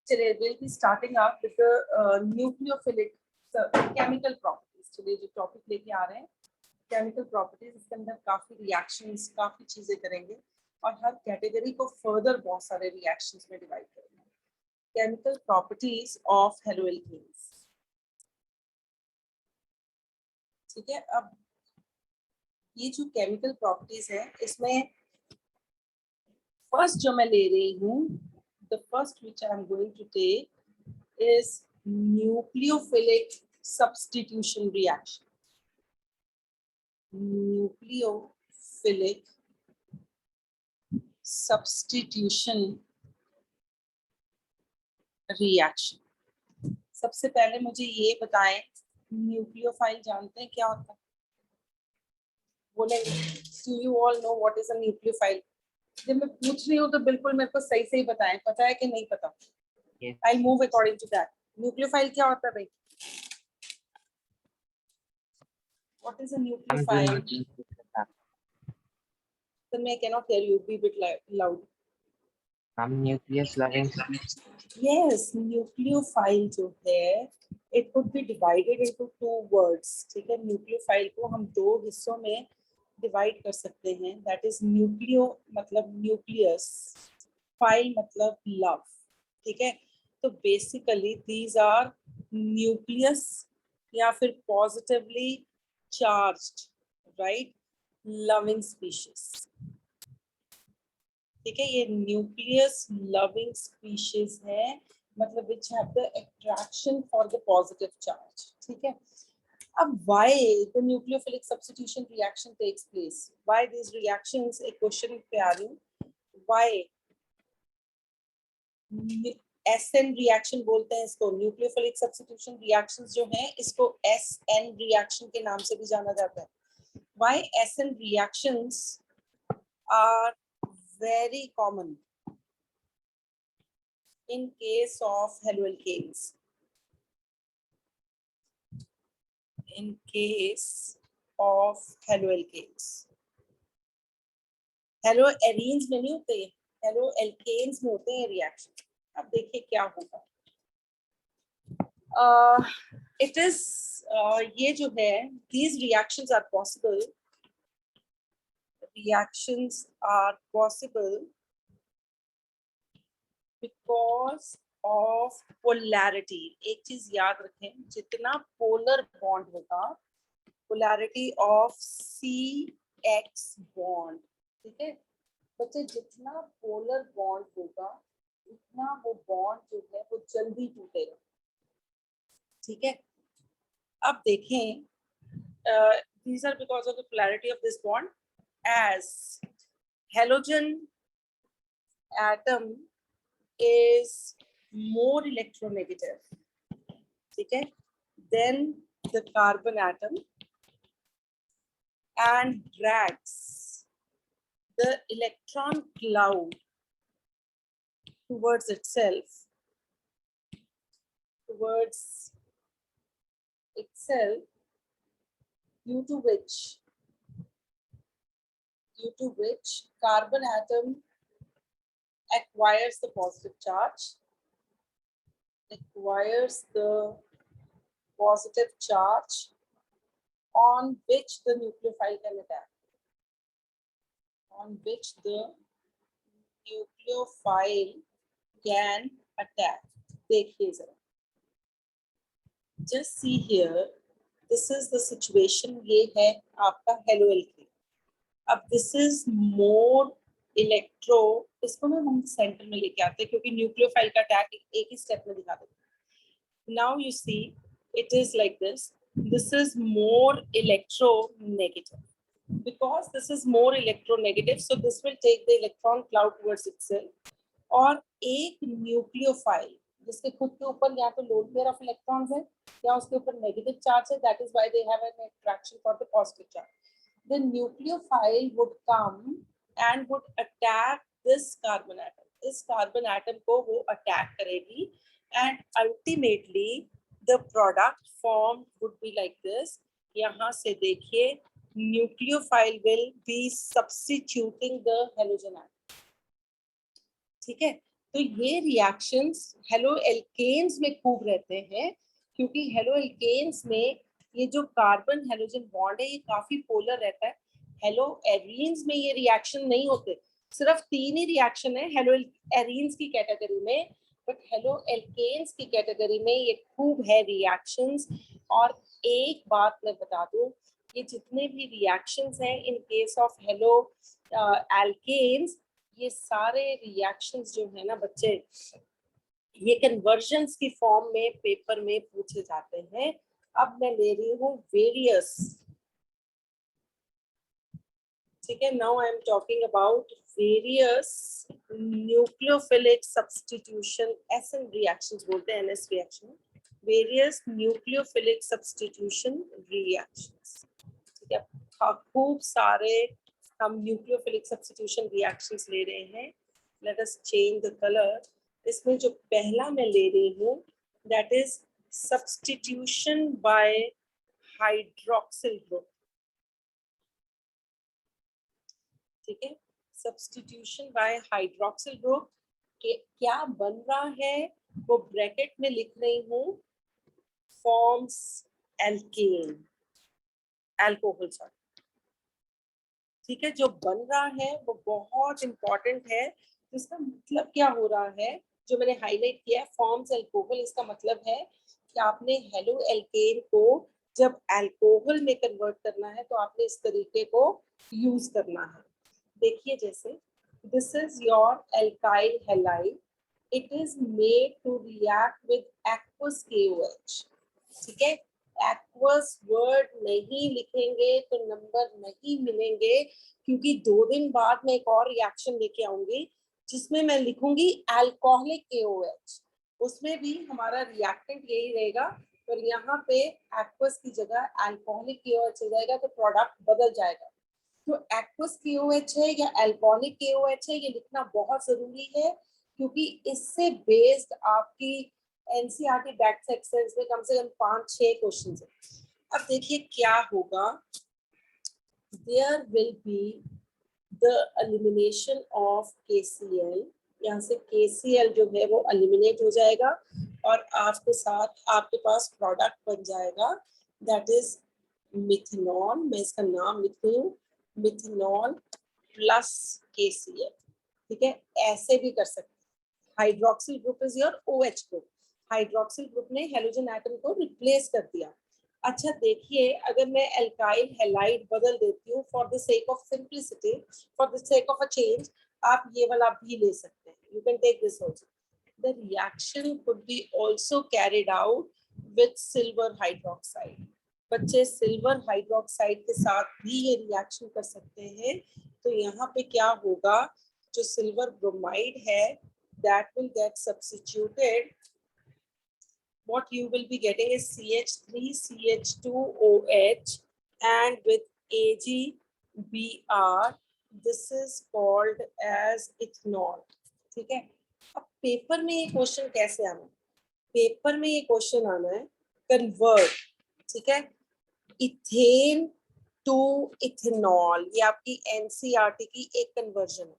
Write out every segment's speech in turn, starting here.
Today we'll be starting up with the nucleophilic chemical properties. Today जो topic लेके आ रहे हैं केमिकल प्रॉपर्टीज, इसके अंदर काफी रिएक्शंस, काफी चीजें करेंगे और हर कैटेगरी को फर्दर बहुत सारे रिएक्शंस में डिवाइड करेंगे. Chemical properties of haloalkanes. ठीक है, अब ये जो केमिकल प्रॉपर्टीज है इसमें फर्स्ट जो मैं ले रही हूँ, the first which I am going to take is nucleophilic substitution reaction. Nucleophilic substitution reaction. सबसे पहले मुझे ये बताएं, न्यूक्लियोफाइल जानते हैं क्या होता है? बोलेंगे, do you all know what is a nucleophile? जब मैं पूछ रही हूँ तो बिल्कुल मेरे को सही सही बताएं, पता है कि नहीं पता? I'll move according to that. Nucleophile क्या होता है भाई? What is a nucleophile? Then I cannot hear you. Be a bit loud. Nucleus loving. Yes, nucleophile जो है, it could be divided into two words. ठीक है, nucleophile को हम दो हिस्सों में डिवाइड कर सकते हैं. That is nucleo मतलब nucleus, file मतलब love. ठीक है, तो basically these are nucleus या फिर positively charged, right, loving species. ठीक है, ये न्यूक्लियस लविंग स्पीशीज है, मतलब which have the attraction for the positive charge. ठीक है, अब why the nucleophilic substitution reaction takes place? Why these reactions? एक क्वेश्चन पे आ रही हूँ. Why SN reaction बोलते हैं इसको. न्यूक्लियोफिलिक सब्स्टिट्यूशन रिएक्शंस जो हैं इसको SN reaction के नाम से भी जाना जाता है. Why SN reactions are very common in case of haloalkanes? In case of haloalkanes, haloarenes में नहीं होते, haloalkanes में होते हैं रिएक्शन. अब देखिए क्या होगा. It is ये जो है, these reactions are possible. Reactions are possible because of polarity. एक चीज याद रखें, जितना पोलर बॉन्ड होगा, polarity of CX बॉन्ड. ठीक है बच्चे, जितना पोलर बॉन्ड होगा उतना वो बॉन्ड जो है वो जल्दी टूटेगा. ठीक है, अब देखें, these are because of the polarity of this bond. As halogen atom is more electronegative, ठीक है, than the carbon atom and drags the electron cloud towards itself, due to which carbon atom acquires the positive charge, on which the nucleophile can attack. देखिए जरा, just see here, this is the situation. ये है आपका haloalkane. अब this is more electro, इसको ना हम centre में लेके आते हैं क्योंकि न्यूक्लियोफाइल का अटैक एक ही स्टेप में दिखा देते हैं. Now you see it is like this. This is more electronegative. Because this is more electronegative, so this will take the electron cloud towards itself. और एक न्यूक्लियोफाइल जिसके खुद के ऊपर या तो लोन पेयर ऑफ इलेक्ट्रॉन्स है या उसके ऊपर नेगेटिव चार्ज है, that is why they have an attraction for the positive charge. The nucleophile would come and would attack this carbon atom. इस carbon atom को वो attack करेगी and ultimately the product form would be like this. यहाँ से देखिए, nucleophile will be substituting the halogen atom. ठीक है। तो ये रिएक्शंस हेलो एल्केन्स में खूब रहते हैं, क्योंकि हेलो एल्केन्स में ये जो कार्बन हेलोजन बॉन्ड है ये काफी पोलर रहता है। हेलो एरीन्स में ये रिएक्शन नहीं होते, सिर्फ 3 ही रिएक्शन है हेलो एरीन्स की कैटेगरी में, बट हेलो एल्केन्स की कैटेगरी में ये खूब है रिएक्शंस। और एक बात मैं बता दूं, ये जितने भी रिएक्शंस हैं in case of halo alkanes, ये सारे रिएक्शंस जो है ना बच्चे, ये कन्वर्जन्स की फॉर्म में पेपर में पूछे जाते हैं। अब मैं ले रही हूँ वेरियस, ठीक है। Now I am talking about various nucleophilic substitution, SN reactions बोलते हैं, NS reaction, various nucleophilic substitution reactions, ठीक है। खूब सारे हम न्यूक्लियोफिलिक सब्स्टिट्यूशन रिएक्शंस ले रहे हैं। Let us change the colour. इसमें जो पहला मैं ले रही हूँ that is substitution by hydroxyl group, ठीक है। सब्स्टिट्यूशन बाय हाइड्रोक्सिल ग्रुप के क्या बन रहा है वो ब्रैकेट में लिख रही हूँ, फॉर्म्स एल्केन, अल्कोहल सॉरी, ठीक है। जो बन रहा है वो बहुत इंपॉर्टेंट है। इसका मतलब क्या हो रहा है, जो मैंने हाईलाइट किया है फॉर्म्स अल्कोहल, इसका मतलब है कि आपने हेलो एल्केन को जब अल्कोहल में कन्वर्ट करना है तो आपने इस तरीके को यूज करना है। देखिए जैसे this is your alkyl halide, it is made to react with aqueous KOH, ठीक है। एक्वस वर्ड नहीं लिखेंगे तो नंबर नहीं मिलेंगे, क्योंकि 2 दिन बाद मैं एक और रिएक्शन लेके आऊंगी जिसमें मैं लिखूंगी अल्कोहलिक KOH, उसमें भी हमारा रिएक्टेंट यही रहेगा, पर यहाँ पे एक्वस की जगह अल्कोहलिक KOH हो जाएगा, तो प्रोडक्ट बदल जाएगा। तो एक्वस KOH है या अल्कोहलिक KOH है ये लिखना बहुत जरूरी है, क्योंकि इससे बेस्ड आपकी एनसीईआरटी बैक सेक्शंस में कम से कम 5-6 क्वेश्चन है। अब देखिए क्या होगा, there will be the elimination of KCl, यहाँ से KCl जो है वो एलिमिनेट हो जाएगा और आपके साथ आपके पास प्रोडक्ट बन जाएगा दैट इज मिथेनॉल। मैं इसका नाम लिख रही हूँ, मिथेनॉल प्लस KCl, ठीक है। ऐसे भी कर सकते हैं। Hydroxyl group is your OH group, hydroxyl group ने हेलोजन एटम को रिप्लेस कर दिया। अच्छा देखिए, अगर मैं एल्काइल हैलाइड बदल देती हूँ for the sake of simplicity, for the sake of a change, आप ये वाला भी ले सकते हैं, you can take this also. The reaction could be also carried out with silver hydroxide, बच्चे सिल्वर हाइड्रोक्साइड के साथ भी ये रिएक्शन कर सकते हैं। तो यहाँ पे क्या होगा, जो सिल्वर ब्रोमाइड है that will get substituted, what you will be getting is CH3CH2OH and with AgBr, this is called as ethanol, ठीक है। अब पेपर में ये क्वेश्चन कैसे आना है, पेपर में ये क्वेश्चन आना है कन्वर्ट, ठीक है, इथेन टू इथेनॉल, ये आपकी एनसीईआरटी की एक कन्वर्जन है।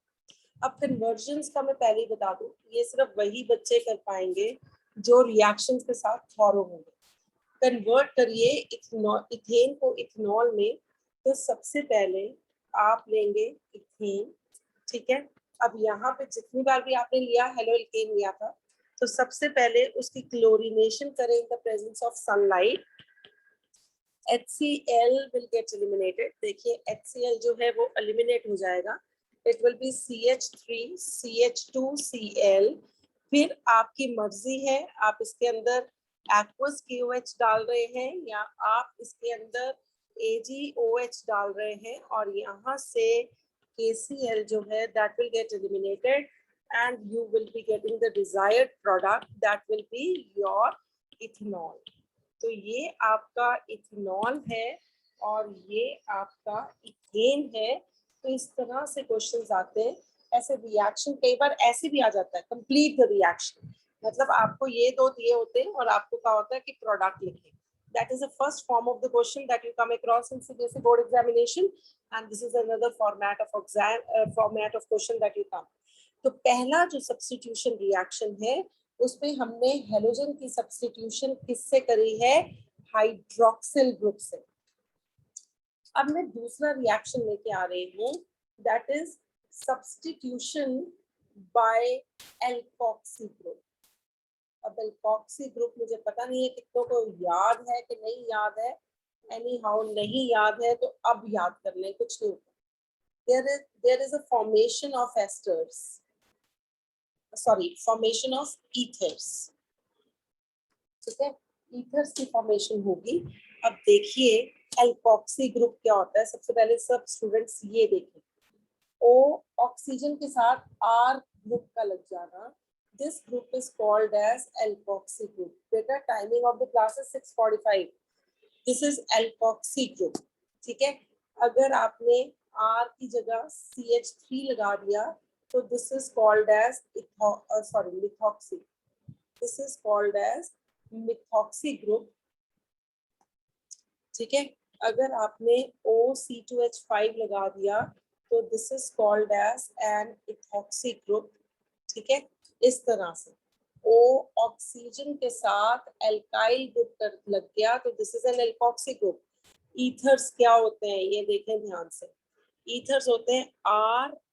अब कन्वर्जन्स का मैं पहले ही बता दूं, ये सिर्फ वही बच्चे कर पाएंगे जो रिएक्शंस के साथ थॉरो होंगे। कन्वर्ट करिए इथेन को इथेनॉल में, तो सबसे पहले आप लेंगे इथेन, ठीक है। अब यहाँ पे जितनी बार भी आपने लिया हेलो एल्केन लिया था, तो सबसे पहले उसकी क्लोरीनेशन करें in the presence of sunlight, HCl will get eliminated, देखिए HCl जो है वो एलिमिनेट हो जाएगा, it will be CH3CH2Cl। फिर आपकी मर्जी है, आप इसके अंदर aqueous KOH डाल रहे हैं या आप इसके अंदर AgOH डाल रहे हैं, और यहाँ से KCl जो है that will get eliminated and you will be getting the desired product that will be your ethanol। तो ये आपका इथेनॉल है और ये आपका इथेन है। तो इस तरह से क्वेश्चंस आते हैं। ऐसे रिएक्शन कई बार ऐसे भी आ जाता है, कंप्लीट द रिएक्शन, मतलब आपको ये 2 दिए होते हैं और आपको कहा होता है कि प्रोडक्ट लिखें। That is the first form of the question that you come across in CBSE board examination, and this is another format of exam, format of question that you come. तो पहला जो सब्स्टिट्यूशन रिएक्शन है उसमें हमने halogen की substitution किससे करी है, हाइड्रोक्सिल ग्रुप से। अब मैं दूसरा रिएक्शन लेके आ रही हूँ, that is substitution by alkoxy group. अब एल्कोक्सी ग्रुप मुझे पता नहीं है कितनों को याद है कि नहीं याद है, एनी हाउ नहीं याद है तो अब याद कर लें, कुछ नहीं होता। there is a formation of esters, sorry, formation of ethers, ठीक है, ईथर्स की फॉर्मेशन होगी। अब देखिए एल्कोक्सी ग्रुप क्या होता है, सबसे पहले सब स्टूडेंट्स ये देखें, ओ ऑक्सीजन के साथ आर ग्रुप का लग जाना, this group is called as alkoxy group. बेटा timing of the class is 6:45, this is alkoxy group, ठीक है। अगर आपने आर की जगह CH3 लगा दिया तो this is called as methoxy, this is called as methoxy group, ठीक है। अगर आपने OC2H5 लगा दिया तो this is called as an ethoxy group, ठीक है। इस तरह से O ऑक्सीजन के साथ एल्काइल ग्रुप लग गया तो this is an alkoxy group. Ethers क्या होते हैं ये देखें ध्यान से, ईथर्स होते हैं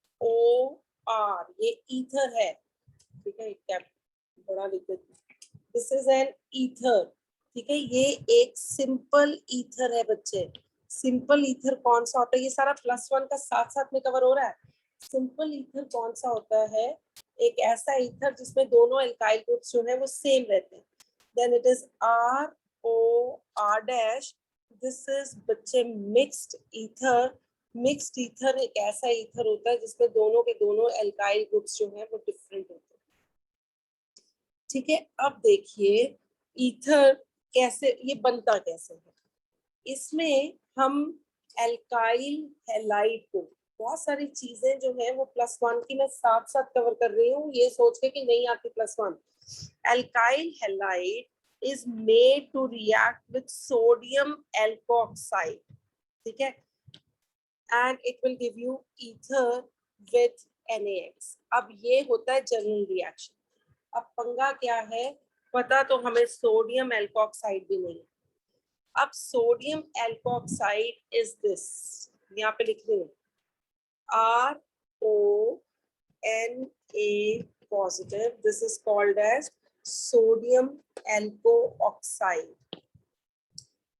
ROR, ये ईथर है, ठीक है, कैप बड़ा लिख देते, दिस इज एन ईथर, ठीक है। ये एक सिंपल ईथर है बच्चे। सिंपल ईथर कौन सा होता है, ये सारा +1 का साथ साथ में कवर हो रहा है। सिंपल ईथर कौन सा होता है, एक ऐसा ईथर जिसमें दोनों एल्काइल ग्रुप्स जो है वो सेम रहते हैं, then it is ROR', this is बच्चे मिक्स्ड ईथर। मिक्स्ड ईथर एक ऐसा ईथर होता है जिसमें दोनों के दोनों एल्काइल ग्रुप्स जो हैं वो डिफरेंट होते हैं, ठीक है। अब देखिए ईथर कैसे, ये बनता कैसे है, इसमें हम एल्काइल हैलाइड को, बहुत सारी चीजें जो है वो +1 की मैं साथ साथ कवर कर रही हूँ, ये सोच के कि नहीं आती +1। Alkyl halide is made to react with sodium alkoxide, ठीक है, and it will give you ether with NaX। अब ये होता है जनरल रिएक्शन। अब पंगा क्या है, पता तो हमें सोडियम एल्कोक्साइड भी नहीं। अब सोडियम एल्कोक्साइड इज दिस, यहाँ पे लिख रही हूँ RONA positive, this is called as sodium alkoxide,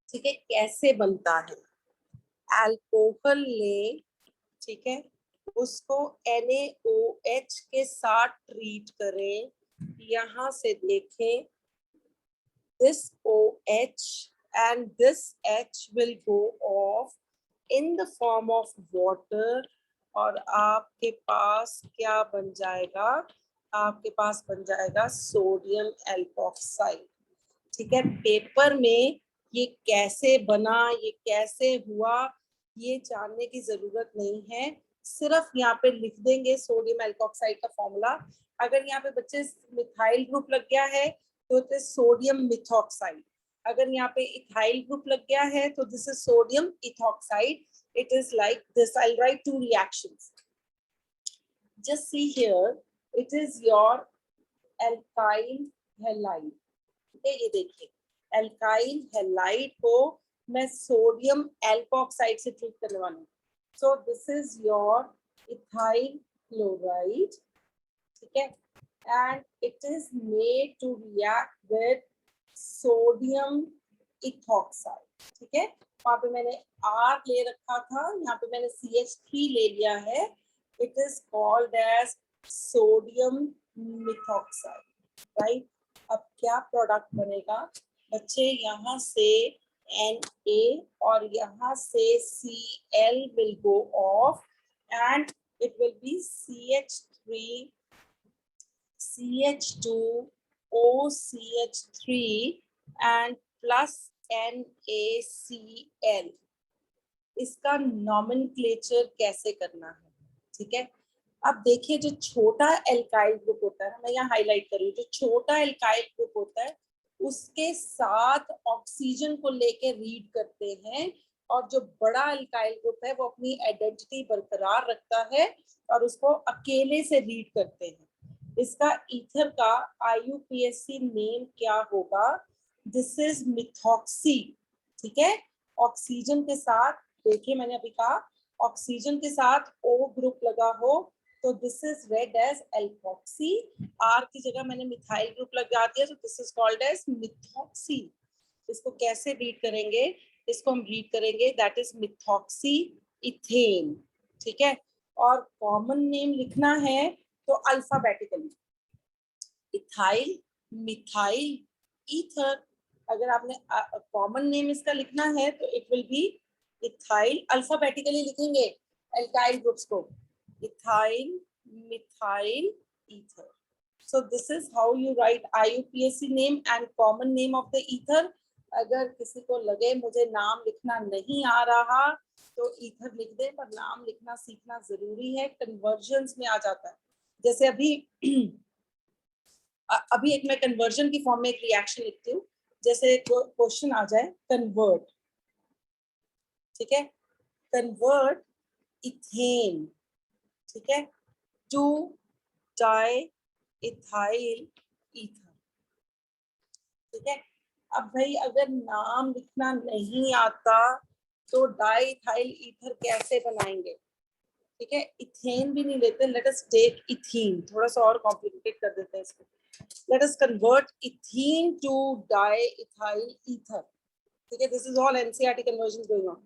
ठीक है। कैसे बनता है, अल्कोहल ले, ठीक है, उसको NaOH के साथ ट्रीट करें, यहाँ से देखें this OH and this H will go off in the form of water और आपके पास क्या बन जाएगा, आपके पास बन जाएगा सोडियम एल्कोक्साइड, ठीक है। पेपर में ये कैसे बना, ये कैसे हुआ, ये जानने की जरूरत नहीं है, सिर्फ यहाँ पे लिख देंगे सोडियम एल्कोक्साइड का फॉर्मूला। अगर यहाँ पे बच्चे मिथाइल ग्रुप लग गया है तो इट इज सोडियम मिथॉक्साइड, अगर यहाँ पे इथाइल ग्रुप लग गया है तो this is sodium ethoxide. It is like this, I'll write 2 reactions. Just see here, it is your alkyl halide, ठीक है। ये देखिए alkyl halide को मैं सोडियम एल्कोक्साइड से ट्रीट करने वाली हूँ, so this is your ethyl chloride, ठीक है, and it is made to react with sodium ethoxide, ठीक है। वहां पे मैंने R ले रखा था, यहाँ पे मैंने CH3 ले लिया है, it is called as sodium methoxide, right. अब क्या प्रोडक्ट बनेगा बच्चे, यहाँ से Na और यहाँ से Cl will go off and it will be CH3 CH2 OCH3 and plus NaCl। इसका नॉमेनक्लेचर कैसे करना है, ठीक है। अब देखिए जो छोटा एल्काइल ग्रुप होता है, मैं यहाँ हाईलाइट कर रही हूँ, जो छोटा एल्काइल ग्रुप होता है उसके साथ ऑक्सीजन को लेके रीड करते हैं और जो बड़ा अल्काइल ग्रुप है वो अपनी आइडेंटिटी बरकरार रखता है और उसको अकेले से रीड करते हैं। इसका ईथर का IUPAC नेम क्या होगा? This is methoxy. ठीक है, ऑक्सीजन के साथ, देखिए मैंने अभी कहा ऑक्सीजन के साथ O ग्रुप लगा हो तो this is read as alkoxy. R की जगह मैंने मिथाइल ग्रुप लगा दिया तो this is called as methoxy. इसको कैसे रीड करेंगे? इसको हम रीड करेंगे दैट इज मिथॉक्सी इथेन। ठीक है, और कॉमन नेम लिखना है तो अल्फाबेटिकली इथाइल, मिथाइल, ईथर। अगर आपने कॉमन नेम इसका लिखना है तो it will B ethyl, alphabetically लिखेंगे एल्काइल ग्रुप्स को, ethyl, methyl, ether. So this is how you write IUPAC name and common name of the ether. अगर किसी को लगे मुझे नाम लिखना नहीं आ रहा तो ईथर लिख दे, पर नाम लिखना सीखना जरूरी है, कन्वर्जन्स में आ जाता है। जैसे अभी एक मैं कन्वर्जन की फॉर्म में एक रिएक्शन लिखती हूँ, जैसे क्वेश्चन आ जाए कन्वर्ट, ठीक है, कन्वर्ट इथेन, ठीक है, टू डाई इथाइल ईथर। ठीक है, अब भाई अगर नाम लिखना नहीं आता तो डाई इथाइल ईथर कैसे बनाएंगे? ठीक है, इथेन भी नहीं लेते, लेट अस टेक इथीन, थोड़ा सा और कॉम्प्लिकेटेड कर देते हैं इसको। Let us convert ethene to diethyl ether. ठीक है, this is all NCERT conversion going on.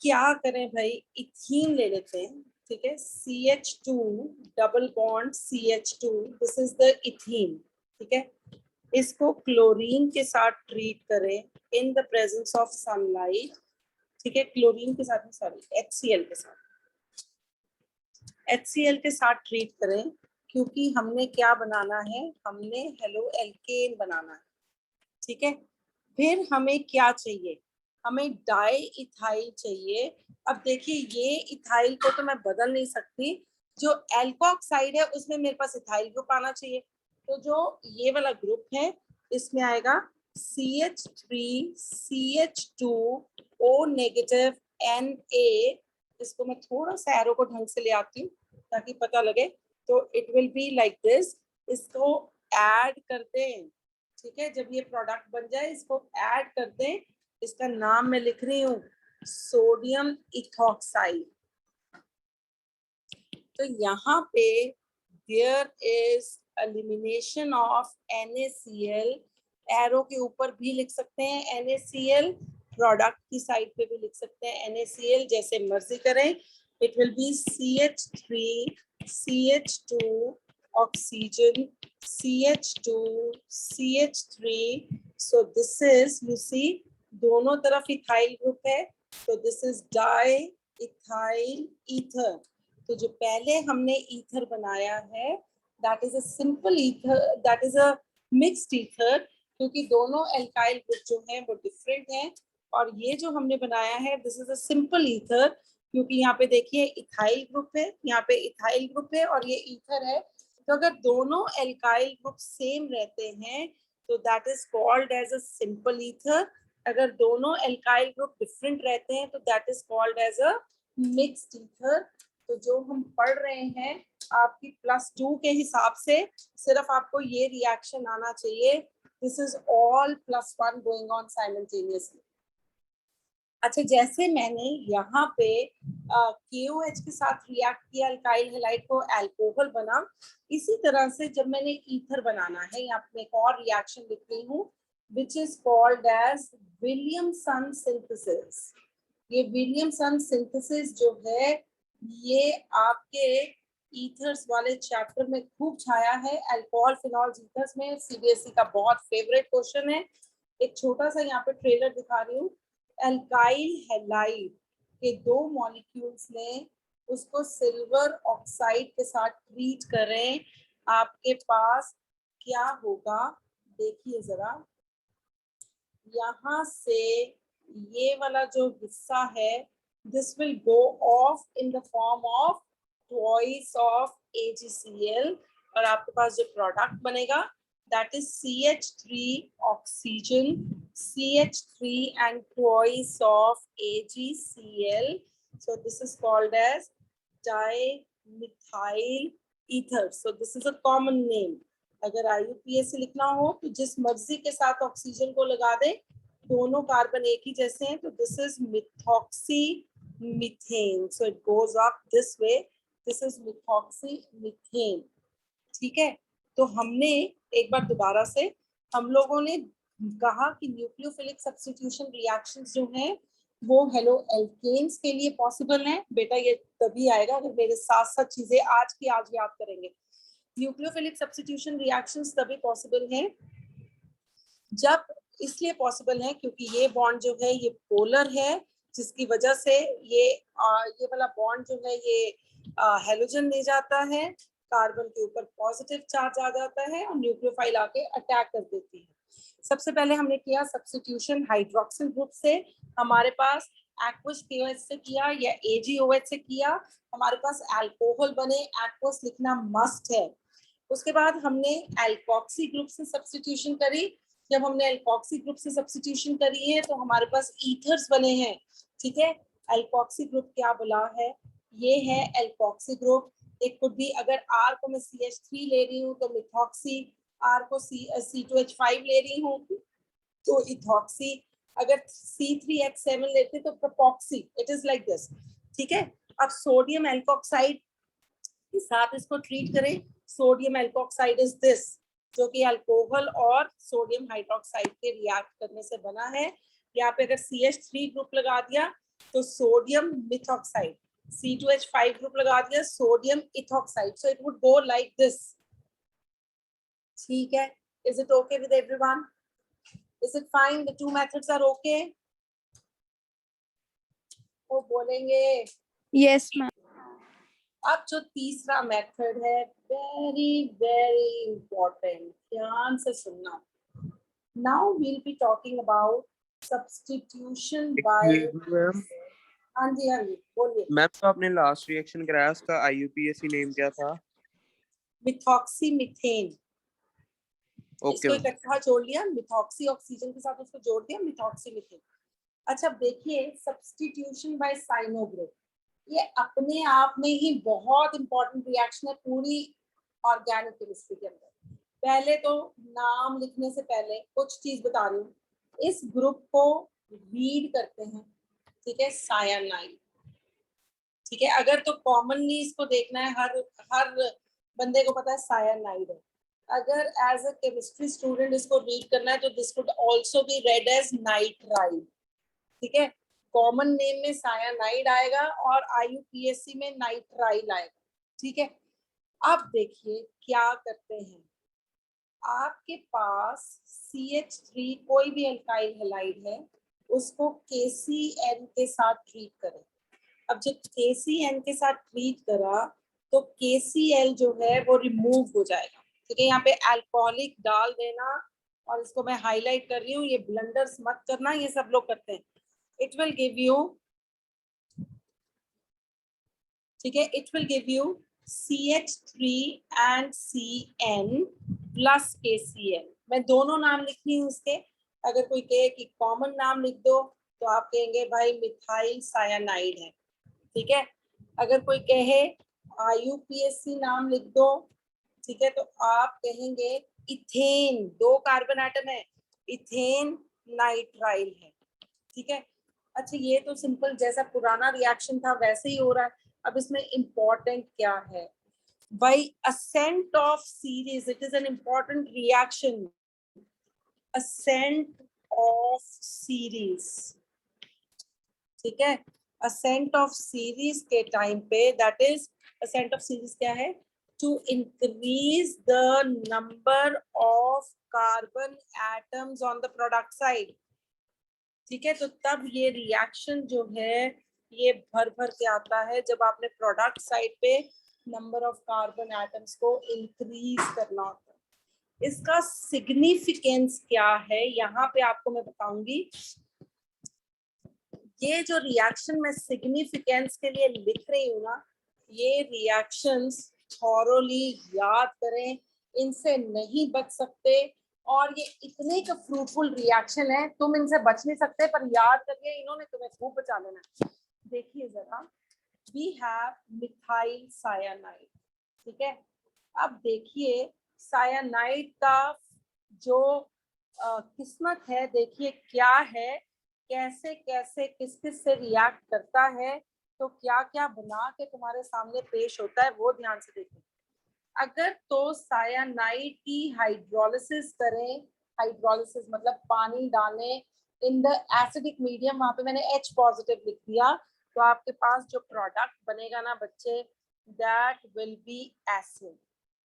क्या करें भाई, इथीन ले लेते हैं, ठीक है, CH2 double bond CH2, this is the ethene. ठीक है, इसको क्लोरीन के साथ ट्रीट करें in the presence of sunlight. ठीक है, क्लोरीन के साथ, सॉरी HCl के साथ, HCl के साथ ट्रीट करें, क्योंकि हमने क्या बनाना है, हमने हेलो एल्केन बनाना है। ठीक है, फिर हमें क्या चाहिए, हमें डाई इथाइल चाहिए। अब देखिए ये इथाइल को तो मैं बदल नहीं सकती, जो एल्कोक्साइड है उसमें मेरे पास इथाइल ग्रुप आना चाहिए, तो जो ये वाला ग्रुप है इसमें आएगा CH3 CH2 O negative Na। इसको मैं थोड़ा सा एरो को ढंग से ले आती हूँ ताकि पता लगे, तो it will be like this. इसको ऐड करते हैं, ठीक है, जब ये प्रोडक्ट बन जाए इसको ऐड कर दें, इसका नाम मैं लिख रही हूँ सोडियम इथॉक्साइड। तो यहाँ पे there is elimination of NaCl, arrow के ऊपर भी लिख सकते हैं NaCl, प्रोडक्ट की साइड पे भी लिख सकते हैं NaCl, जैसे मर्जी करें। It will be CH3 CH2 oxygen CH2 CH3। So this is, you see दोनों तरफ इथाइल ग्रुप है, तो this is diethyl ether. तो जो पहले हमने ईथर बनाया है that is a simple ether, that is a mixed ether, क्योंकि दोनों एल्काइल ग्रुप जो हैं वो डिफरेंट हैं। और ये जो हमने बनाया है this is a simple ether, क्योंकि यहाँ पे देखिए इथाइल ग्रुप है, यहाँ पे इथाइल ग्रुप है और ये ईथर है। तो अगर दोनों एल्काइल ग्रुप सेम रहते हैं तो that is called as a simple ether. अगर दोनों एल्काइल ग्रुप डिफरेंट रहते हैं तो that is called as a mixed ether. तो जो हम पढ़ रहे हैं आपकी +2 के हिसाब से सिर्फ आपको ये रिएक्शन आना चाहिए, this is all +1 going on simultaneously. अच्छा, जैसे मैंने यहाँ पे KOH के साथ रिएक्ट किया, अल्काइल हैलाइड को अल्कोहल बना, इसी तरह से जब मैंने ईथर बनाना है, यहाँ पे एक और रिएक्शन लिख रही हूँ which is called as Williamson synthesis. ये विलियमसन सिंथेसिस जो है ये आपके ईथर्स वाले चैप्टर में खूब छाया है, अल्कोहल फिनॉल ईथर्स में, CBSE का बहुत फेवरेट क्वेश्चन है। एक छोटा सा यहाँ पे ट्रेलर दिखा रही हूँ, अल्काइल हैलाइड के 2 मॉलिक्यूल्स लें, उसको सिल्वर ऑक्साइड के साथ ट्रीट करें, आपके पास क्या होगा देखिए जरा। यहाँ से ये वाला जो हिस्सा है this will go of in the form of twice of AgCl, और आपके पास जो प्रोडक्ट बनेगा that is CH3 oxygen, CH3 and twice of AgCl. So this is called as dimethyl ether. So this is a common name. अगर IUPAC लिखना हो तो जिस मर्जी के साथ ऑक्सीजन को लगा दे, दोनों कार्बन एक ही जैसे हैं, तो this is methoxy methane. So it goes up this way. This is methoxy methane. ठीक है. तो हमने एक बार दोबारा से हम लोगों ने कहा कि न्यूक्लियोफिलिक सब्स्टिट्यूशन रिएक्शंस जो हैं वो हेलो एल्केन्स के लिए पॉसिबल हैं. बेटा ये तभी आएगा अगर मेरे साथ साथ चीजें आज की आज याद करेंगे. न्यूक्लियोफिलिक सब्स्टिट्यूशन रिएक्शंस तभी पॉसिबल हैं जब, इसलिए पॉसिबल है क्योंकि ये बॉन्ड जो है ये पोलर है, जिसकी वजह से ये वाला बॉन्ड जो है ये हेलोजन ले जाता है, कार्बन के ऊपर पॉजिटिव चार्ज आ जाता है और न्यूक्लियोफाइल आके अटैक कर देती है. सबसे पहले हमने किया सब्स्टिट्यूशन हाइड्रोक्सिल ग्रुप से. हमारे पास एक्वस KOH से किया या AgOH से किया. हमारे पास अल्कोहल बने, एक्वस लिखना मस्ट है. उसके बाद हमने एल्कोक्सी ग्रुप से सब्स्टिट्यूशन करी. जब हमने एल्कोक्सी ग्रुप से सब्स्टिट्यूशन करी है तो हमारे पास ईथर्स बने हैं. ठीक है. एल्कोक्सी ग्रुप क्या बोला है, ये है एल्कोक्सी ग्रुप. एक कुड भी, अगर R को मैं CH3 ले रही हूँ तो मिथॉक्सी, R को C2H5 ले रही हूँ तो इथॉक्सी, अगर C3H7 लेते तो propoxy. It is like this. ठीक है. अब सोडियम एल्कोक्साइड के साथ इसको ट्रीट करें. सोडियम एल्कोक्साइड इज दिस, जो कि अल्कोहल और सोडियम हाइड्रोक्साइड के रिएक्ट करने से बना है. यहाँ पे अगर CH3 ग्रुप लगा दिया तो सोडियम मिथॉक्साइड, C2H5 ग्रुप लगा दिया sodium ethoxide. So it would go like this. ठीक है. Is it okay with everyone? Is it fine? The two methods are okay? वो बोलेंगे यस मैम. अब जो तीसरा मेथड है, वेरी वेरी इंपॉर्टेंट, ध्यान से सुनना. Now we'll be talking about substitution by. Ma'am हाँ जी बोलिए. मैम तो आपने लास्ट रिएक्शन कराया, उसका IUPAC नेम क्या था? Methoxy methane. ओके इसको इकट्ठा जोड़ लिया, मिथॉक्सी ऑक्सीजन के साथ उसको जोड़ दिया, मिथॉक्सी मीथेन. अच्छा देखिए, सब्स्टिट्यूशन बाय साइनो ग्रुप ये अपने आप में ही बहुत इंपॉर्टेंट रिएक्शन है पूरी ऑर्गेनिक केमिस्ट्री के अंदर. पहले तो नाम लिखने से पहले कुछ चीज बता रही हूँ. इस ग्रुप को रीड करते हैं. ठीक है. सायानाइड. ठीक है. अगर तो कॉमनली इसको देखना है, हर बंदे को पता है सायानाइड है. अगर एज अ केमिस्ट्री स्टूडेंट इसको रीड करना है तो this could also be read as nitrile. ठीक है. कॉमन नेम में सायानाइड आएगा और IUPAC में नाइट्राइल आएगा. ठीक है. अब देखिए क्या करते हैं. आपके पास CH3 कोई भी अल्काइल हैलाइड है, उसको KCN के साथ ट्रीट करें. अब जब KCN के साथ ट्रीट करा तो KCl जो है वो रिमूव हो जाएगा. ठीक है. यहाँ पे अल्कोहलिक डाल देना, और इसको मैं हाईलाइट कर रही हूँ, ये ब्लंडर्स मत करना, ये सब लोग करते हैं. It will give you, ठीक है, it will give you CH3 and CN plus KCl. मैं दोनों नाम लिख रही हूँ इसके. अगर कोई कहे कि कॉमन नाम लिख दो तो आप कहेंगे भाई मिथाइल सायानाइड है. ठीक है. अगर कोई कहे IUPAC नाम लिख दो, ठीक है, तो आप कहेंगे इथेन, 2 कार्बन एटम है, इथेन नाइट्राइल है. ठीक है. अच्छा ये तो सिंपल जैसा पुराना रिएक्शन था वैसे ही हो रहा है. अब इसमें इंपॉर्टेंट क्या है भाई? Ascent of series. It is an important reaction. Ascent of series. ठीक है. असेंट ऑफ सीरीज के टाइम पे, that is ascent of series क्या है? To increase the number of carbon atoms on the product side. ठीक है. तो तब ये रिएक्शन जो है ये भर भर के आता है जब आपने प्रोडक्ट साइड पे नंबर ऑफ कार्बन एटम्स को इंक्रीज करना होता है. इसका सिग्निफिकेंस क्या है यहाँ पे आपको मैं बताऊंगी. ये जो रिएक्शन मैं सिग्निफिकेंस के लिए लिख रही हूँ ना, ये रिएक्शंस थॉरोली याद करें. इनसे नहीं बच सकते, और ये इतने का फ्रूटफुल रिएक्शन है, तुम इनसे बच नहीं सकते, पर याद करिए इन्होंने तुम्हें खूब बचा लेना है। देखिए जरा, वी हैव मिथाइल सायानाइड, ठीक है। अब देखिए सायानाइड का जो किस्मत है, देखिए क्या है, कैसे कैसे किस किस से रिएक्ट करता है, तो क्या क्या बना के तुम्हारे सामने पेश होता है, वो ध्यान से देखिए। अगर तो सायानाइड की हाइड्रोलिसिस करें, हाइड्रोलिसिस मतलब पानी डालें इन द एसिडिक मीडियम, वहां पे मैंने H पॉजिटिव लिख दिया, तो आपके पास जो प्रोडक्ट बनेगा ना बच्चे, दैट विल बी एसिड।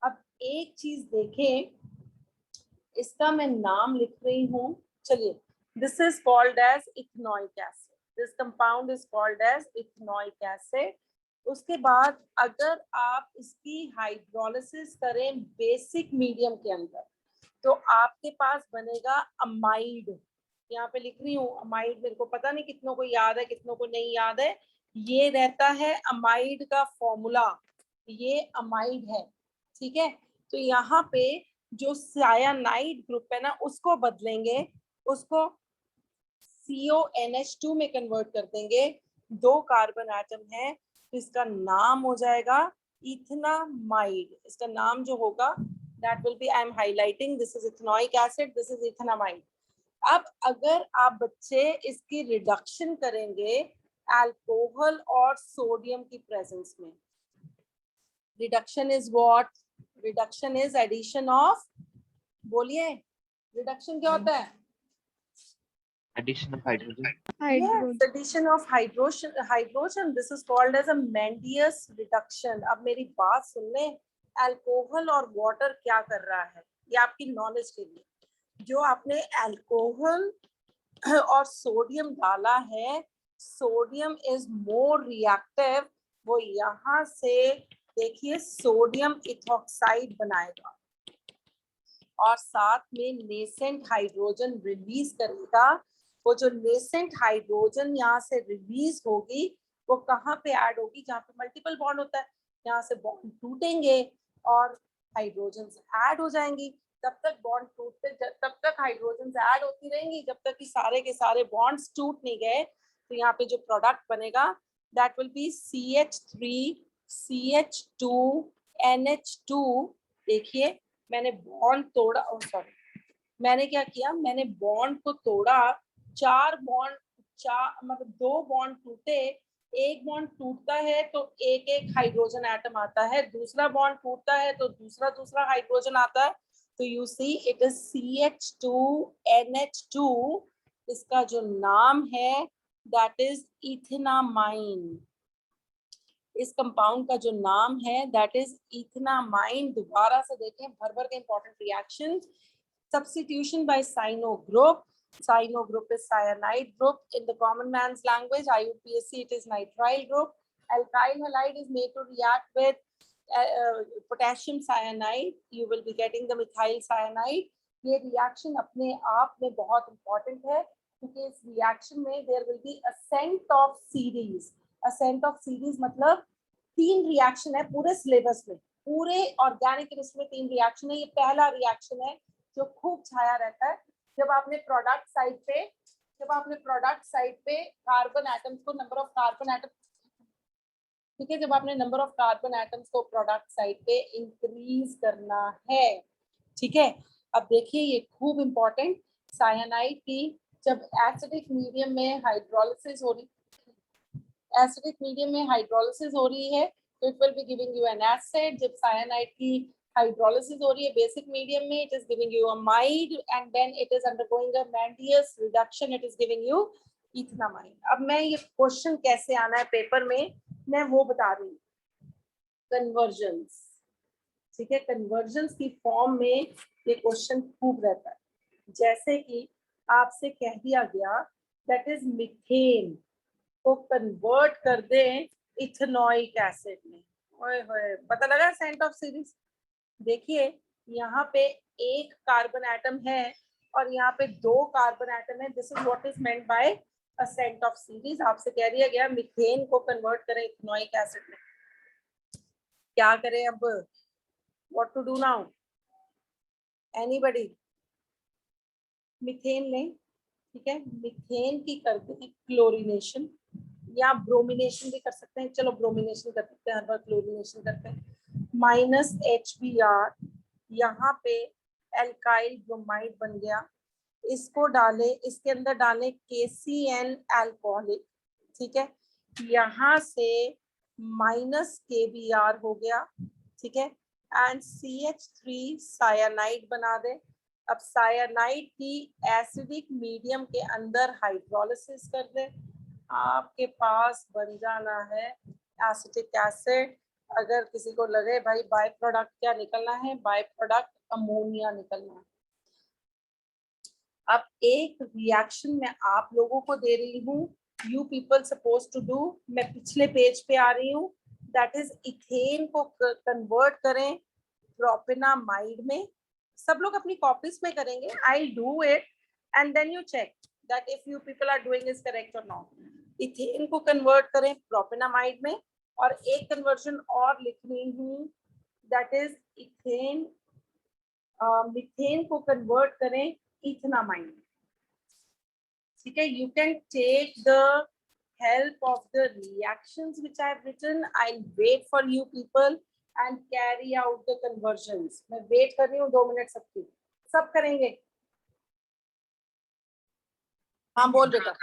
अब एक चीज देखें, इसका मैं नाम लिख रही हूँ, चलिए, this is called as ethanoic acid, this compound is called as ethanoic acid. उसके बाद अगर आप इसकी हाइड्रोलिसिस करें बेसिक मीडियम के अंदर, तो आपके पास बनेगा अमाइड। यहाँ पे लिख रही हूँ अमाइड, मेरे को पता नहीं कितनों को याद है कितनों को नहीं याद है, ये रहता है अमाइड का फॉर्मूला, ये अमाइड है, ठीक है। तो यहाँ पे जो सायानाइड ग्रुप है ना, उसको बदलेंगे, उसको CONH2 में कन्वर्ट कर देंगे, 2 कार्बन एटम है, तो इसका नाम हो जाएगा इथेनामाइड। इसका नाम जो होगा that will be, I am highlighting, this is ethanoic acid, this is ethanamide. अब अगर आप बच्चे इसकी रिडक्शन करेंगे अल्कोहल और सोडियम की प्रेजेंस में, reduction is what, reduction is addition of, बोलिए रिडक्शन क्या होता है? Addition of hydrogen. Yes, addition of hydrogen. This is called as a Mendius reduction. अब मेरी बात सुन ले, अल्कोहल और वाटर क्या कर रहा है, ये आपकी नॉलेज के लिए। जो आपने अल्कोहल और सोडियम डाला है, सोडियम इज मोर रिएक्टिव, वो यहाँ से देखिए सोडियम इथॉक्साइड बनाएगा और साथ में नेसेंट हाइड्रोजन रिलीज करेगा। वो जो नेसेंट हाइड्रोजन यहाँ से रिलीज होगी, वो कहाँ पे ऐड होगी? जहाँ पे मल्टीपल बॉन्ड होता है, यहाँ से बॉन्ड टूटेंगे और हाइड्रोजन ऐड हो जाएंगी। तब तक बॉन्ड टूटते, तब तक हाइड्रोजन ऐड होती रहेंगी, जब तक कि सारे के सारे बॉन्ड्स टूट नहीं गए। तो यहाँ पे जो प्रोडक्ट बनेगा, that will be CH3 CH2 NH2। देखिए मैंने बॉन्ड तोड़ा, सॉरी मैंने क्या किया, मैंने बॉन्ड को तोड़ा, 4 बॉन्ड, 4 मतलब 2 बॉन्ड टूटे, एक बॉन्ड टूटता है तो एक एक हाइड्रोजन एटम आता है, दूसरा बॉन्ड टूटता है तो दूसरा दूसरा हाइड्रोजन आता है। तो you see it is CH2 NH2, इसका जो नाम है दैट इज इथेनामाइन। इस कंपाउंड का जो नाम है दैट इज इथेनामाइन। दोबारा से देखें, भर भर के important reaction. Substitution by cyano group. Cyano group is cyanide group. In the common man's language, IUPAC, it is nitrile group. Alkyl halide is made to react with potassium cyanide. You will be getting the methyl cyanide. ये reaction अपने आप में बहुत important है, क्योंकि इस reaction में there will be ascent of series. Ascent of series मतलब 3 reaction है पूरे syllabus में, पूरे organic chemistry में 3 reaction है। ये पहला reaction है जो खूब छाया रहता है, जब आपने प्रोडक्ट साइड पे कार्बन एटम्स को, नंबर ऑफ कार्बन एटम, ठीक है, जब आपने नंबर ऑफ कार्बन एटम्स को प्रोडक्ट साइड पे इंक्रीज करना है, ठीक है। अब देखिए ये खूब इंपॉर्टेंट, सायानाइड की जब एसिडिक मीडियम में हाइड्रोलिसिस हो रही, एसिडिक मीडियम में हाइड्रोलिसिस हो रही है, तो it will be giving you N acid. जब सायानाइड की हाइड्रोलिसिस हो रही है बेसिक मीडियम में, it is giving you amide, and then it is undergoing a Mendius reduction, it is giving you ethanamide. अब मैं ये क्वेश्चन कैसे आना है पेपर में, मैं वो बता रही हूँ। कन्वर्जन्स, ठीक है, कन्वर्जन्स की फॉर्म में ये क्वेश्चन खूब रहता है। जैसे कि आपसे कह दिया गया दैट इज मीथेन को कन्वर्ट कर दें इथेनॉइक एसिड में, ओए होए, पता लगा सेंट ऑफ सीरीज। देखिए यहाँ पे एक कार्बन एटम है और यहाँ पे 2 कार्बन एटम है, this is what is meant by ascent of series. आपसे कह दिया गया मीथेन को कन्वर्ट करें इथेनॉइक एसिड में, क्या करें अब, what to do now? Anybody? Methane लें, ठीक है, मीथेन की करते हैं क्लोरीनेशन या ब्रोमिनेशन भी कर सकते हैं, चलो ब्रोमिनेशन कर सकते हैं, हर बार क्लोरीनेशन करते हैं। -HBr, यहाँ पे एल्काइल ब्रोमाइड बन गया, इसको डालें, इसके अंदर डालें KCN अल्कोहलिक, ठीक है, यहाँ से -KBr हो गया, ठीक है, एंड CH3 सायानाइड बना दे। अब सायानाइड की एसिडिक मीडियम के अंदर हाइड्रोलिसिस कर दे, आपके पास बन जाना है एसिटिक एसिड। अगर किसी को लगे भाई बाय प्रोडक्ट क्या निकलना है, बाय प्रोडक्ट अमोनिया निकलना है। अब एक रिएक्शन मैं आप लोगों को दे रही हूँ, you people suppose to do, मैं पिछले पेज पे आ रही हूँ, दैट इज इथेन को कन्वर्ट करें प्रोपेनामाइड में। सब लोग अपनी कॉपीज में करेंगे, I do it and then you check that if you people are doing is correct और नॉट। इथेन को कन्वर्ट करें प्रोपेनामाइड में, और एक कन्वर्जन और लिख रही हूँ, दैट इज इथेन, मीथेन को कन्वर्ट करें इथेनामाइड, ठीक है। You can take the help of the reactions which I have written. I'll wait for you people and carry out the conversions. मैं wait कर रही हूँ 2 मिनट सबकी, सब करेंगे। हाँ बोल बेटा।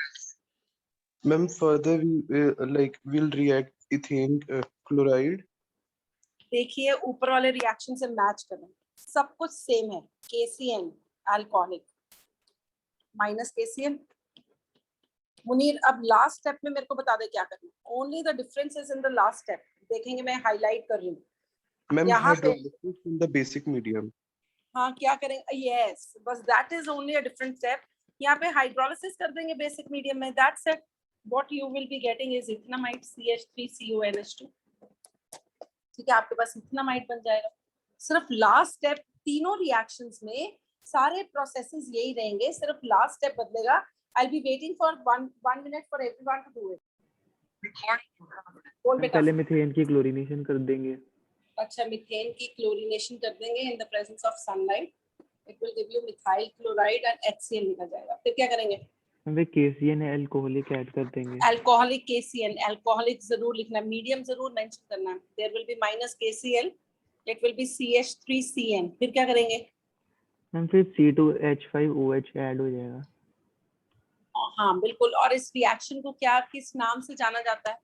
Ma'am, further we'll react ethane chloride. देखिए ऊपर वाले रिएक्शन से मैच करें, सब कुछ सेम है, KCN अल्कोहलिक -KCN। मुनीर अब लास्ट स्टेप में मेरे को बता दे क्या करना, only the difference is in the last step, देखेंगे, मैं हाईलाइट कर रही हूँ Ma'am, यहाँ पे। hydrolysis in the basic medium. हाँ क्या करेंगे, यस बस that is only a different step. यहाँ पे हाइड्रोलिसिस कर देंगे बेसिक मीडियम में, that's it. What you will be getting is ethanamide CH3CONH2, ठीक है, आपके पास इथेनामाइड बन जाएगा। सिर्फ लास्ट स्टेप, तीनों रिएक्शंस में सारे प्रोसेसेस यही रहेंगे, सिर्फ लास्ट स्टेप बदलेगा। I be waiting for one minute for everyone to do it. बोल बेटा। पहले मीथेन की क्लोरीनेशन कर देंगे। अच्छा, मीथेन की क्लोरीनेशन कर देंगे in the presence of sunlight, it will give you methyl chloride and HCl निकल जाएगा। फिर क्या करेंगे, वे KCN अल्कोहलिक ऐड कर देंगे। अल्कोहलिक KCN, अल्कोहलिक जरूर लिखना, मीडियम जरूर मेंशन करना। There will be -KCl, it will be CH3CN। फिर क्या करेंगे, मैम फिर C2H5OH ऐड हो जाएगा। हाँ बिल्कुल। और इस रिएक्शन को क्या, किस नाम से जाना जाता है,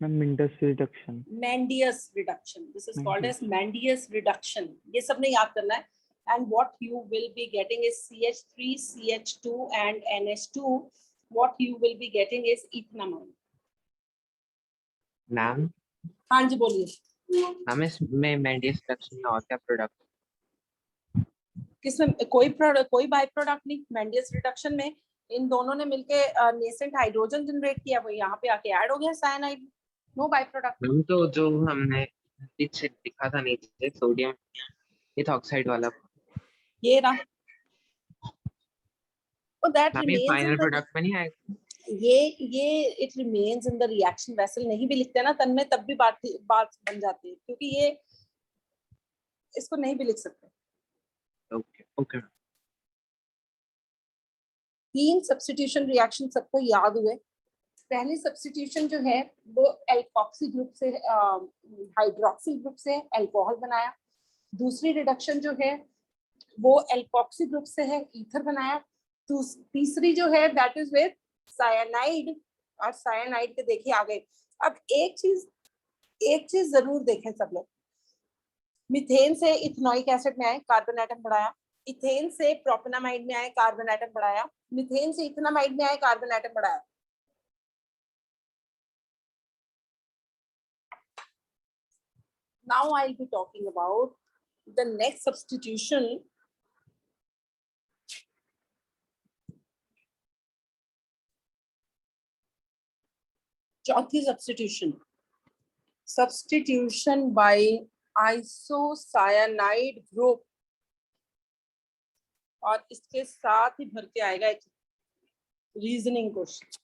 ma'am Mendius reduction. Mendius reduction, this is called as Mendius reduction. ये सब ने याद करना है। and what you will be getting is CH3 CH2 and NH2. what you will be getting is ethanamide. Ma'am हाँ जी बोलिए। मैम इसमें मेंडियस रिडक्शन में और क्या प्रोडक्ट? किसमें कोई प्रोडक्ट, कोई बाय प्रोडक्ट नहीं। मेंडियस रिडक्शन में इन दोनों ने मिलके नेसेंट हाइड्रोजन जनरेट किया, वो यहाँ पे आके ऐड हो गया cyanide, no by product. Ma'am तो जो हमने पीछे लिखा था नीचे सोडियम इथॉक्साइड वाला, ये रहा, और दैट मैम ये remains final in the, product में नहीं आएगा? ये it remains in the reaction vessel. नहीं भी लिखते ना तन में, तब भी बात बन जाती है, क्योंकि ये इसको नहीं भी लिख सकते। Okay okay. 3 सब्स्टिट्यूशन रिएक्शन सबको याद हुए। पहली सब्स्टिट्यूशन जो है वो एल्कोक्सी ग्रुप से हाइड्रोक्सिल ग्रुप से अल्कोहल बनाया। दूसरी रिडक्शन जो है वो एल्कोक्सी ग्रुप से है ईथर बनाया। तीसरी जो है दैट इज विद सायानाइड, और सायानाइड के देखिए आ गए। अब एक चीज जरूर देखें सब लोग, मीथेन से इथेनोइक एसिड में आए, कार्बन एटम बढ़ाया। इथेन से प्रोपेनामाइड में आए, कार्बन एटम बढ़ाया। मीथेन से इथेनामाइड में आए, कार्बन एटम बढ़ाया। Now I'll be talking about the next substitution. चौथी substitution by isocyanide group, और इसके साथ ही भर के आएगा एक रीजनिंग क्वेश्चन।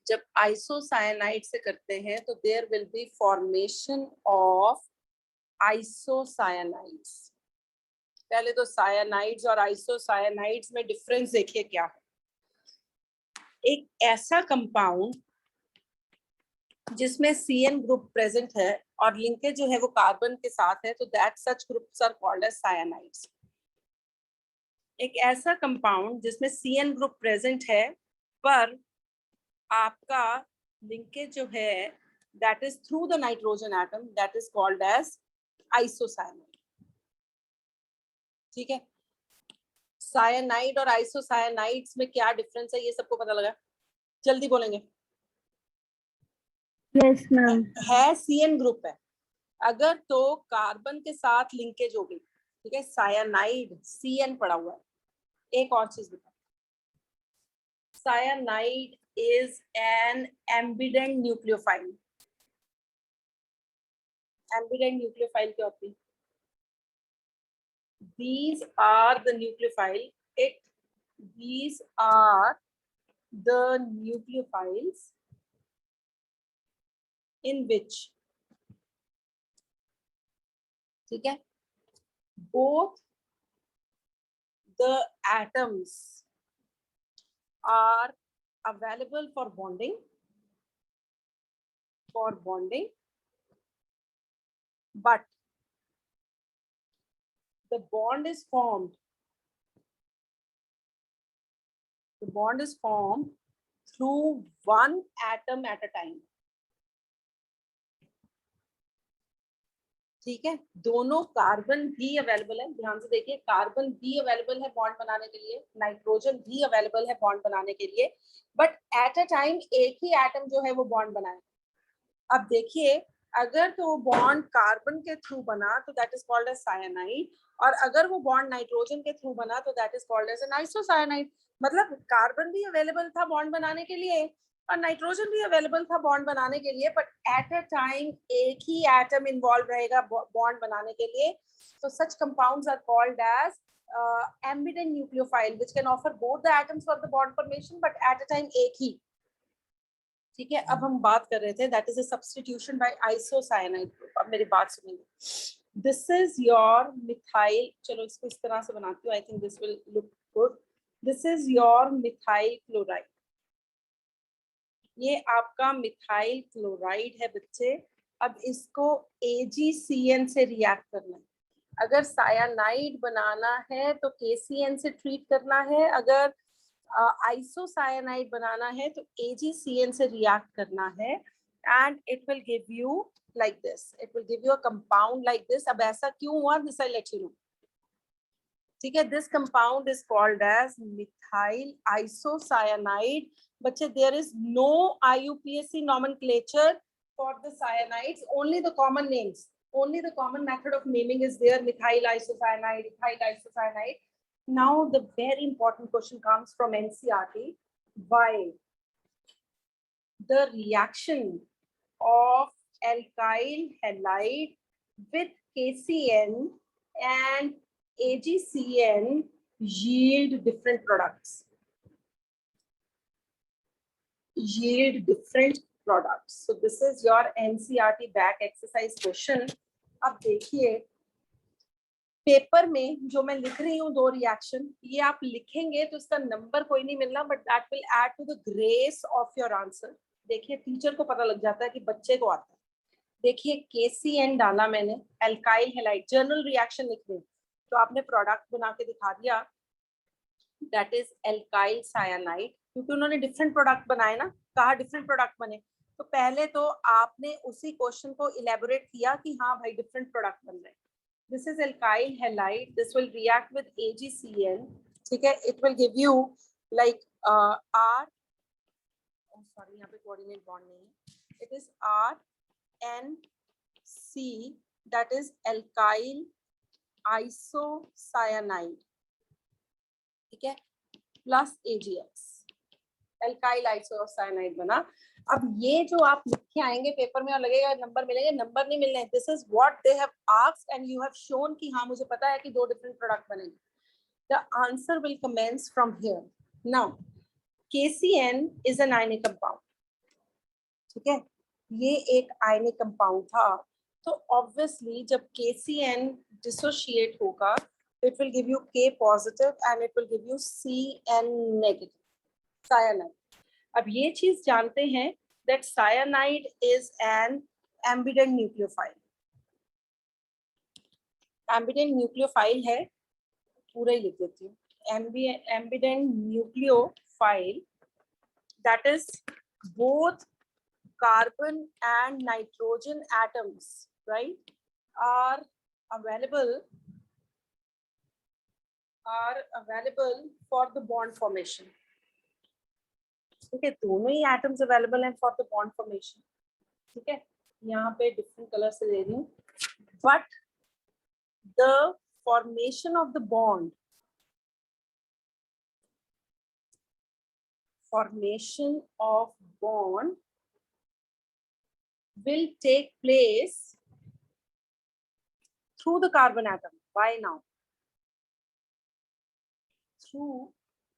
जब आइसोसाइनाइड से करते हैं तो there will be formation of isocyanides. पहले तो सायानाइड्स और आइसोसायानाइड्स में डिफरेंस देखिए क्या है। एक ऐसा कंपाउंड जिसमें CN ग्रुप प्रेजेंट है और लिंकेज जो है वो कार्बन के साथ है, तो that such groups are called as cyanides. एक ऐसा कंपाउंड जिसमें CN ग्रुप प्रेजेंट है पर आपका लिंकेज जो है that is through the nitrogen atom, that is called as isocyanide. ठीक है, सायानाइड और आइसोसायानाइड्स में क्या डिफरेंस है ये सबको पता लगा? जल्दी बोलेंगे। Yes ma'am. है CN ग्रुप है, अगर तो कार्बन के साथ लिंकेज हो गई, ठीक है, सायानाइड CN पड़ा हुआ है। एक और चीज बता, cyanide is an ambident nucleophile. Ambident nucleophile क्या होती है? These are the nucleophile. These are the nucleophiles in which, ठीक है, both the atoms are available for bonding, but the bond is formed through one atom at a time. ठीक है, दोनों carbon भी available है, ध्यान से देखिए, कार्बन भी अवेलेबल है बॉन्ड बनाने के लिए, नाइट्रोजन भी अवेलेबल है बॉन्ड बनाने के लिए, बट एट अ टाइम एक ही एटम जो है वो बॉन्ड बनाए। अब देखिए, अगर तो वो बॉन्ड कार्बन के थ्रू बना तो that is called as cyanide, और अगर वो बॉन्ड नाइट्रोजन के थ्रू बना तो that is called as an isocyanide. मतलब कार्बन भी अवेलेबल था बॉन्ड बनाने के लिए और नाइट्रोजन भी अवेलेबल था बॉन्ड बनाने के लिए, बट एट अ टाइम एक ही एटम इन्वॉल्व रहेगा बॉन्ड बनाने के लिए। तो such compounds are called as ambident nucleophile which can offer both the atoms for the bond formation but at a time एक ही। ठीक है, अब हम बात कर रहे थे that is a substitution by isocyanide group. अब मेरी बात सुनिए, दिस इज योर मिथाइल, चलो इसको इस तरह से बनाती हूँ, I think this will look good. This is your methyl chloride, ये आपका मिथाइल क्लोराइड है बच्चे। अब इसको AgCN से रिएक्ट करना है। अगर सायानाइड बनाना है तो KCN से ट्रीट करना है, अगर आइसोसायानाइड बनाना है तो AgCN से रिएक्ट करना है, and it will give you like this, it will give you a compound like this. अब ऐसा क्यों हुआ, this I let you know. ठीक है, this compound is called as methyl isocyanide. बच्चे, there is no IUPAC nomenclature for the cyanides, only the common names, only the common method of naming is there, methyl isocyanide, ethyl isocyanide. Now the very important question comes from NCERT, why the reaction of alkyl halide with KCN and AgCN yield different products, so this is your NCERT back exercise question. अब देखिए, paper में जो मैं लिख रही हूँ दो reaction, ये आप लिखेंगे तो इसका नंबर कोई नहीं मिलना, but that will add to the grace of your answer. देखिए, टीचर को पता लग जाता है कि बच्चे को आता है। देखिए, KCN डाला मैंने, एल्काइल हैलाइड, जर्नल रिएक्शन लिख रही हूँ तो आपने प्रोडक्ट बना के दिखा दिया, दैट इज एल्काइल सायानाइड, क्योंकि उन्होंने डिफरेंट प्रोडक्ट बनाए ना, कहा डिफरेंट प्रोडक्ट बने, तो पहले तो आपने उसी क्वेश्चन को इलेबोरेट किया कि हाँ भाई डिफरेंट प्रोडक्ट बन रहे हैं। This is alkyl halide. This will react with AgCN. ठीक है, it will give you like R. Oh sorry, यहाँ पे coordinate bond नहीं है. It is RNC, that is alkyl isocyanide. ठीक है, plus AgX. एल्काइल आइसोसाइनाइड बना। अब ये जो आप लिख के आएंगे पेपर में और लगेगा नंबर मिलेंगे, नंबर नहीं मिलने। This is what they have asked and you have shown कि हाँ मुझे पता है कि दो डिफरेंट प्रोडक्ट बनेंगे। The answer will commence from here. Now KCN is an ionic compound, ठीक है, ये एक आयनिक कंपाउंड था, तो ऑब्वियसली जब KCN डिसोशिएट होगा it will give you K positive and it will give you Cn negative, cyanide. अब ये चीज जानते हैं that cyanide is an ambident nucleophile. Ambident nucleophile है, पूरा ही लिख देती हूँ. Ambident nucleophile, that is both carbon and nitrogen atoms, right, are available for the bond formation. ठीक है, दोनों ही एटम्स अवेलेबल हैं फॉर द बॉन्ड फॉर्मेशन. ठीक है, यहाँ पे डिफरेंट कलर से दे रही हूँ, but the formation of the bond, will take place through the carbon atom. Why now? Through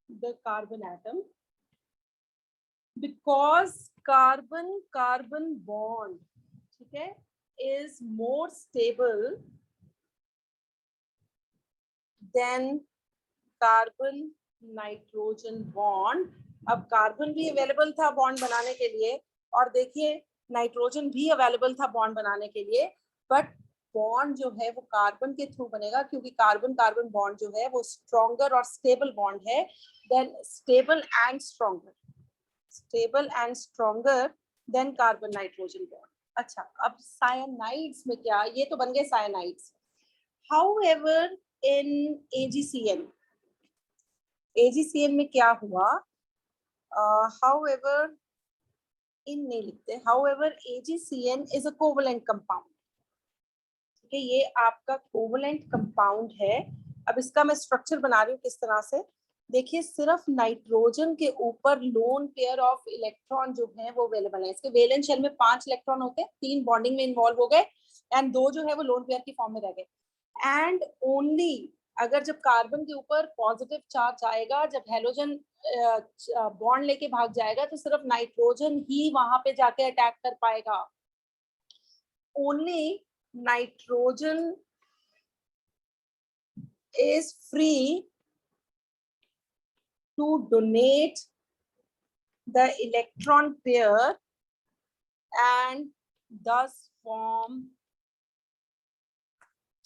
the carbon atom, because carbon bond, okay, is more stable than carbon nitrogen bond. अब carbon भी available था bond बनाने के लिए, और देखिए nitrogen भी available था बॉन्ड बनाने के लिए, बट बॉन्ड जो है वो कार्बन के थ्रू बनेगा, क्योंकि कार्बन कार्बन बॉन्ड जो है वो स्ट्रॉन्गर और स्टेबल बॉन्ड है then stable and stronger than carbon nitrogen bond. अच्छा, अब साइनाइड्स में क्या, ये तो बन गए साइनाइड्स. हाउएवर इन AgCN में क्या हुआ, however इन नहीं लिखते, however AgCN is a covalent compound. ठीक है, ये आपका कोवलेंट कंपाउंड है. अब इसका मैं स्ट्रक्चर बना रही हूँ किस तरह से, देखिए सिर्फ नाइट्रोजन के ऊपर लोन पेयर ऑफ इलेक्ट्रॉन जो है वो अवेलेबल है. इसके वैलेंस शेल में 5 इलेक्ट्रॉन होते हैं, 3 बॉन्डिंग में इन्वॉल्व हो गए एंड 2 जो है वो लोन पेयर की फॉर्म में रह गए. एंड ओनली अगर जब कार्बन के ऊपर पॉजिटिव चार्ज आएगा, जब हेलोजन बॉन्ड लेके भाग जाएगा, तो सिर्फ नाइट्रोजन ही वहां पे जाके अटैक कर पाएगा. Only nitrogen is free to donate the electron pair and thus form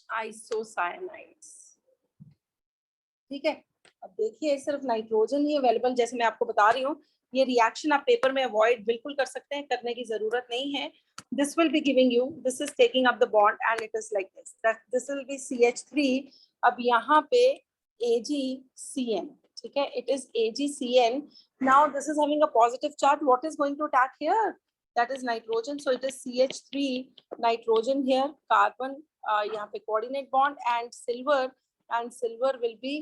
isocyanide. ठीक है, अब देखिए सिर्फ नाइट्रोजन ही अवेलेबल, जैसे मैं आपको बता रही हूँ. ये रिएक्शन आप पेपर में अवॉइड बिल्कुल कर सकते हैं, करने की जरूरत नहीं है. This will be giving you, this is taking up the bond and it is like this, that this will be CH3. अब यहाँ पे AgCN, ठीक है, it is AgCN. Now this is having a positive charge. What is going to attack here? That is nitrogen. So it is CH3 nitrogen here, carbon यहाँ पे coordinate bond and silver will be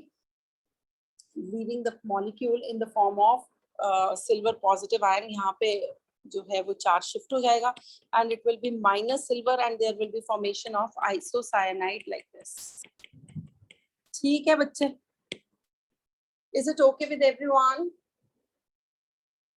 leaving the molecule in the form of silver positive ion. यहाँ पे जो है वो charge shift हो जाएगा and it will be minus silver and there will be formation of isocyanide like this. ठीक है बच्चे, is it okay with everyone?